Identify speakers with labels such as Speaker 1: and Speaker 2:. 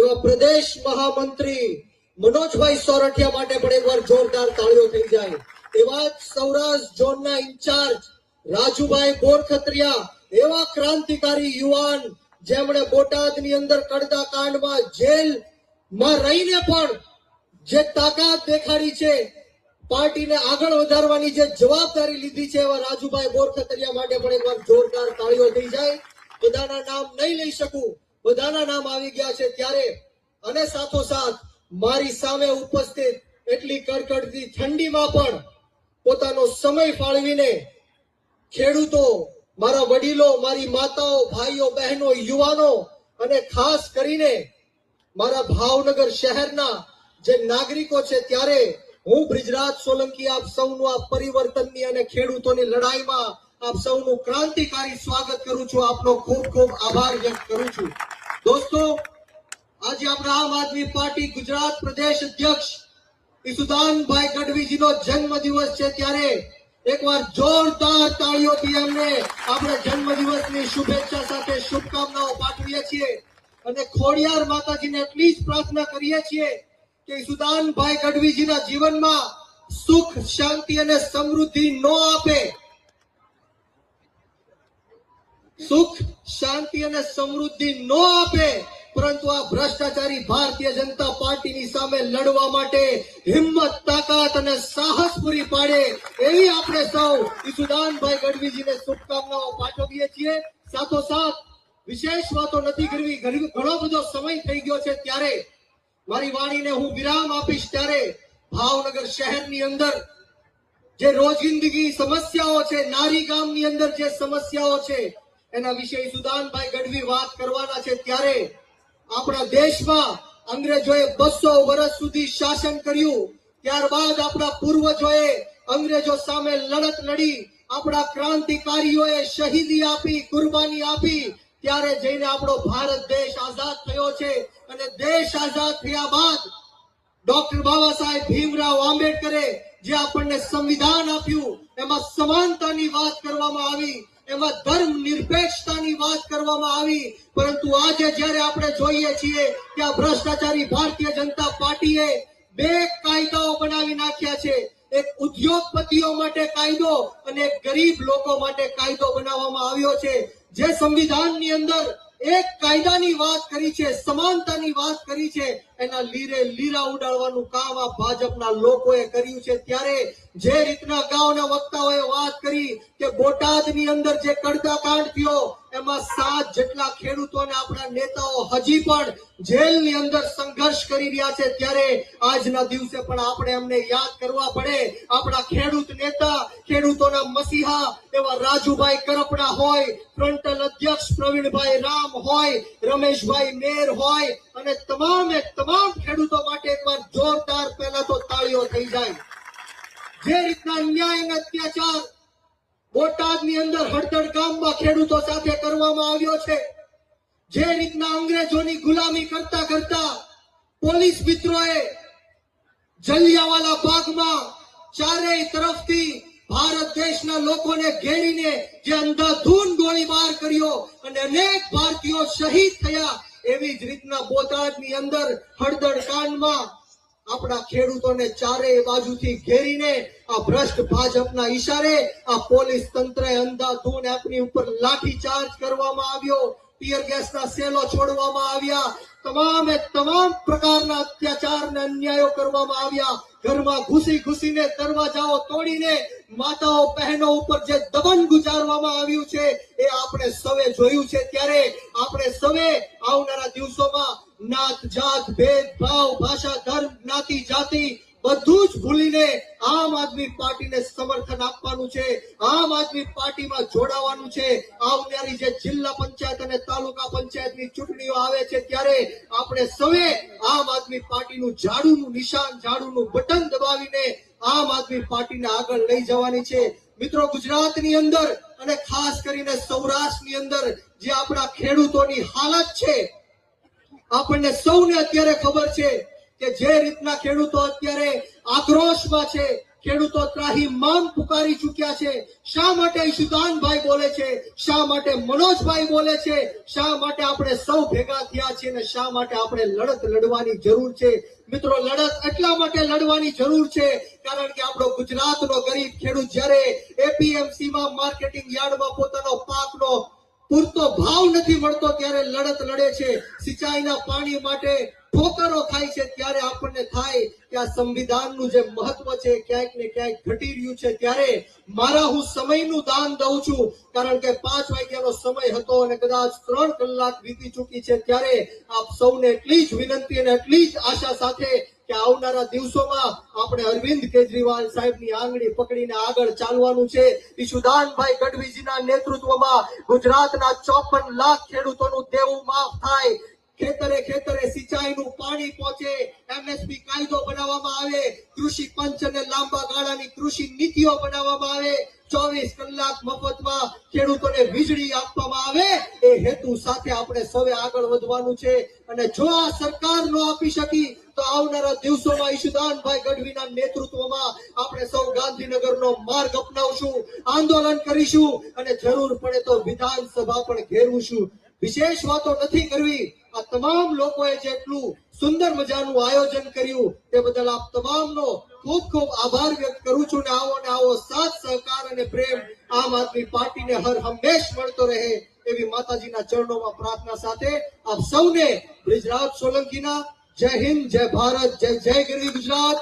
Speaker 1: એવા પ્રદેશ મહામંત્રી મનોજભાઈ સોરઠિયા માટે પણ એકવાર જોરદાર તાળીઓ થઈ જાય। એવા સૌરાષ્ટ્ર ઝોનના ઇન્ચાર્જ રાજુભાઈ બોરખત્રિયા, એવા ક્રાંતિકારી યુવાન જેમણે બોટાદની અંદર કડતા કાંડમાં જેલમાં રહીને પણ જે તાકાત દેખાડી છે, પાર્ટીને આગળ વધારવાની જે જવાબદારી લીધી છે, એવા રાજુભાઈ બોરખત્રિયા માટે પણ એકવાર જોરદાર તાળીઓ થઈ જાય। બધાના નામ નહીં લઈ શકું, બધાના નામ આવી ગયા છે ત્યારે, અને સાથોસાથ મારી સામે ઉપસ્થિત એટલી કડકડતી ઠંડીમાં પણ પોતાનો સમય ફાળવીને ખેડૂતો, મારા વડીલો, મારી માતાઓ, ભાઈઓ, બહેનો, યુવાનો અને ખાસ કરીને મારા ભાવનગર શહેરના જે નાગરિકો છે ત્યારે હું બ્રિજરાજ સોલંકી આપ સૌનું આ પરિવર્તનની અને ખેડૂતોની લડાઈમાં આપ સૌનું ક્રાંતિકારી સ્વાગત કરું છું। આપનો ખૂબ ખૂબ આભાર વ્યક્ત કરું છું। દોસ્તો, આજે આપણા આમ આદમી પાર્ટી ગુજરાત પ્રદેશ અધ્યક્ષ ઈસુદાનભાઈ ગઢવીજીનો જન્મદિવસ છે ત્યારે એકવાર જોરદાર તાળીઓથી એમને આપણે જન્મદિવસની શુભેચ્છા સાથે શુભકામનાઓ પાઠવીએ છીએ અને ખોડિયાર માતાજીને એટલી જ પ્રાર્થના કરીએ છીએ કે ઈસુદાનભાઈ ગઢવીજીના જીવનમાં સુખ, શાંતિ અને સમૃદ્ધિ નો આપે, સુખ, શાંતિ અને સમૃદ્ધિ નો આપે, પરંતુ આ ભ્રષ્ટાચારી ભારતીય જનતા પાર્ટીની સામે લડવા માટે હિંમત, તાકાત અને સાહસ પૂરી પાડે એવી આપણે સૌ ઈસુદાનભાઈ ગઢવીજીને શુભકામનાઓ પાઠવીએ છીએ। સાથોસાથ વિશેષ વાતો નથી કરવી, ઘણો બધો સમય થઈ ગયો છે ત્યારે મારી વાણીને હું વિરામ આપીશ ત્યારે ભાવનગર શહેરની અંદર જે રોજિંદગી સમસ્યાઓ છે, નારી ગામની અંદર જે સમસ્યાઓ છે એના વિશે ઈસુદાનભાઈ ગઢવી વાત કરવાના છે ત્યારે આપણા દેશમાં અંગ્રેજોએ 200 વર્ષ સુધી શાસન કર્યું, ત્યારબાદ આપણા પૂર્વજોએ અંગ્રેજો સામે લડત લડી, આપણા ક્રાંતિકારીઓએ શહીદી આપી, કુરબાની આપી, ત્યારે જઈને આપણો ભારત દેશ આઝાદ થયો છે। અને દેશ આઝાદ થયા બાદ ડોક્ટર બાબા સાહેબ ભીમરાવ આંબેડકરે જે આપણને સંવિધાન આપ્યું એમાં સમાનતાની વાત કરવામાં આવી, એમાં ધર્મ નિરપેક્ષતાની વાત કરવામાં આવી, પરંતુ આજે જ્યારે આપણે જોઈએ છીએ કે આ ભ્રષ્ટાચારી ભારતીય જનતા પાર્ટીએ 2 કાયદાઓ બનાવી નાખ્યા છે। એક ઉદ્યોગપતિઓ માટે કાયદો અને એક ગરીબ લોકો માટે કાયદો બનાવવામાં આવ્યો છે। જે સંવિધાનની અંદર એક કાયદાની વાત કરી છે, સમાનતાની વાત કરી છે, એના લીરે લીરા ઉડાડવાનું કામ આ ભાજપના લોકોએ કર્યું છે। ત્યારે જે રીતના અગાઉના વક્તાઓએ વાત કરી કે બોટાદની અંદર જે કડતા કાંડ થયો એમાં 7 જેટલા ખેડૂતોને આપણા નેતાઓ હજી પણ જેલની અંદર સંઘર્ષ કરી રહ્યા છે, ત્યારે આજના દિવસે પણ આપણે એમને યાદ કરવા પડે। આપણા ખેડૂત નેતા, ખેડૂતોના મસીહા એવા રાજુભાઈ કરપડા હોય, ફ્રન્ટલ અધ્યક્ષ પ્રવીણભાઈ રામ હોય, રમેશભાઈ મેર હોય અને તમામ ખેડૂતો માટે એકવાર જોરદાર પહેલા તો તાળીઓ થઈ જાય। જે રીતના અન્યાય અને અત્યાચાર બોટાદની અંદર હળદળ ગામમાં ખેડૂતો સાથે કરવામાં આવ્યો છે, જે રીતના અંગ્રેજોની ગુલામી કરતા કરતા પોલીસ મિત્રોએ જલિયાવાલા બાગમાં ચારેય તરફથી ભારત દેશના લોકોને ઘેરીને જે અંધાધૂન ગોળીબાર કર્યો અને અનેક ભારતીયો શહીદ થયા, એવી જ રીતના બોટાદની અંદર હળદળ કાંડમાં આપણા ખેડૂતોને ચારેય બાજુથી ઘેરીને આ ભ્રષ્ટ ભાજપના ઈશારે આ પોલીસ તંત્રએ અંધાધૂન આપની ઉપર લાઠીચાર્જ કરવામાં આવ્યો, ટીયર ગેસના સેલો છોડવામાં આવ્યા, તમામ પ્રકારના અત્યાચાર અને અન્યાયો કરવામાં આવ્યા। ઘરમાં ઘૂસીને દરવાજાઓ તોડીને માતાઓ, બહેનો ઉપર જે દમન ગુજારવામાં આવ્યું છે એ આપણે સૌએ જોયું છે। ત્યારે આપણે સૌએ આવનારા દિવસોમાં નાત, જાત, ભેદભાવ, ભાષા, ધર્મ, જ્ઞાતિ, જાતિ બધું જ ભૂલીને આમ આદમી પાર્ટીને સમર્થન આપવાનું છે, આમ આદમી પાર્ટીમાં જોડાવાનું છે। આવનારી જે જિલ્લા પંચાયત અને તાલુકા પંચાયતની ચૂંટણીઓ આવે છે ત્યારે આપણે સૌએ આમ આદમી પાર્ટીનું ઝાડુનું નિશાન, ઝાડુનું બટન દબાવીને આમ આદમી પાર્ટીને આગળ લઈ જવાની છે। મિત્રો, ગુજરાતની અંદર અને ખાસ કરીને સૌરાષ્ટ્રની અંદર જે આપણા ખેડૂતોની હાલત છે, આપણને સૌને અત્યારે ખબર છે કે જે રીતના ખેડૂતો અત્યારે આક્રોશમાં છે, ખેડૂતો ત્રાહિમામ પુકારી ચૂક્યા છે. શા માટે ઈશુદાનભાઈ બોલે છે, શા માટે મનોજભાઈ બોલે છે, શા માટે આપણે સૌ ભેગા થયા છીએ અને શા માટે આપણે લડત લડવાની જરૂર છે? મિત્રો, લડત એટલા માટે લડવાની જરૂર છે કારણ કે આપણો ગુજરાતનો ગરીબ ખેડૂત જ્યારે એપીએમસી માં માર્કેટિંગ યાર્ડમાં પોતાનો પાકનો પૂરતો ભાવ નથી મળતો ત્યારે લડત લડે છે, સિંચાઈના પાણી માટે ઠોકરો ખાય છે, ત્યારે આપણને થાય કે આ સંવિધાનનું જે મહત્વ છે ક્યાંક ને ક્યાંક ઘટી રહ્યું છે. ત્યારે હું સમયનું દાન દઉં છું કારણ કે 5 વાગ્યાનો સમય હતો અને કદાચ 3 કલાક વીતી ચૂકી છે. ત્યારે આપ સૌને એટલી જ વિનંતી અને એટલી જ આશા સાથે કે આવનારા દિવસોમાં આપણે અરવિંદ કેજરીવાલ સાહેબની આંગળી પકડીને આગળ ચાલવાનું છે. ઈશુદાનભાઈ ગઢવીજીના નેતૃત્વમાં ગુજરાતના 54 લાખ ખેડૂતોનું દેવું માફ થાય, ખેતરે ખેતરે સિંચાઈનું પાણી પહોંચે, એમએસપી કાયદો બનાવવામાં આવે, કૃષિ પંચ અને લાંબા ગાળાની કૃષિ નીતિઓ બનાવવામાં આવે, 24 કલાક મફતમાં ખેડૂતોને વીજળી આપવામાં આવે. એ હેતુ સાથે આપણે સૌએ આગળ વધવાનું છે અને જો આ સરકાર ન આપી શકી તો આવનારા દિવસોમાં ઈશુદાનભાઈ ગઢવીના નેતૃત્વમાં આપણે સૌ ગાંધીનગરનો માર્ગ અપનાવશું, આંદોલન કરીશું અને જરૂર પડે તો વિધાનસભા પણ ઘેરવું. વિશેષ વાતો નથી કરવી. આ તમામ લોકોએ જેટલું સુંદર મજાનું આયોજન કર્યું તે બદલ આપ તમામનો ખૂબ ખૂબ આભાર વ્યક્ત કરું છું. ને આવો સાથ સહકાર અને પ્રેમ આમ આદમી પાર્ટીને હર હંમેશ મળતો રહે એવી માતાજીના ચરણોમાં પ્રાર્થના સાથે આપ સૌને બ્રિજરાજ સોલંકીના જય હિન્દ, જય ભારત, જય જય ગરવી ગુજરાત.